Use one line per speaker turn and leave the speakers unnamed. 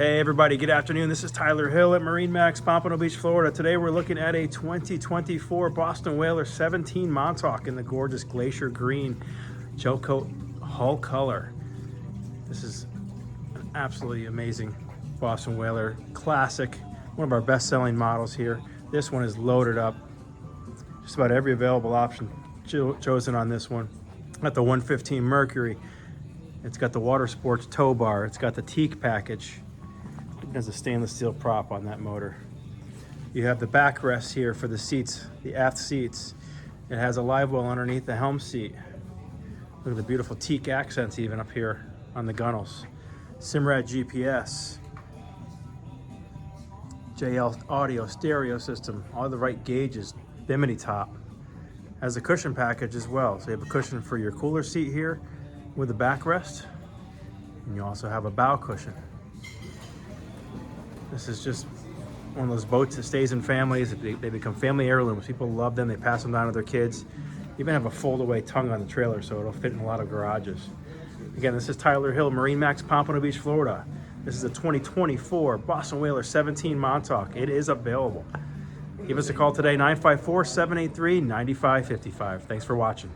Hey everybody, good afternoon. This is Tyler Hill at MarineMax, Pompano Beach, Florida. Today we're looking at a 2024 Boston Whaler 17 Montauk in the gorgeous Glacier Green Hull Color. This is an absolutely amazing Boston Whaler classic, one of our best-selling models here. This one is loaded up. Just about every available option chosen on this one. Got the 115 Mercury. It's got the water sports tow bar. It's got the teak package. It has a stainless steel prop on that motor. You have the backrest here for the seats, the aft seats. It has a Livewell underneath the helm seat. Look at the beautiful teak accents even up here on the gunnels. Simrad GPS. JL audio stereo system, all the right gauges, Bimini top. Has a cushion package as well. So you have a cushion for your cooler seat here with a backrest. And you also have a bow cushion. This is just one of those boats that stays in families. They become family heirlooms. People love them. They pass them down to their kids. Even have a fold-away tongue on the trailer, so it'll fit in a lot of garages. Again, this is Tyler Hill, MarineMax, Pompano Beach, Florida. This is a 2024 Boston Whaler 17 Montauk. It is available. Give us a call today, 954-783-9555. Thanks for watching.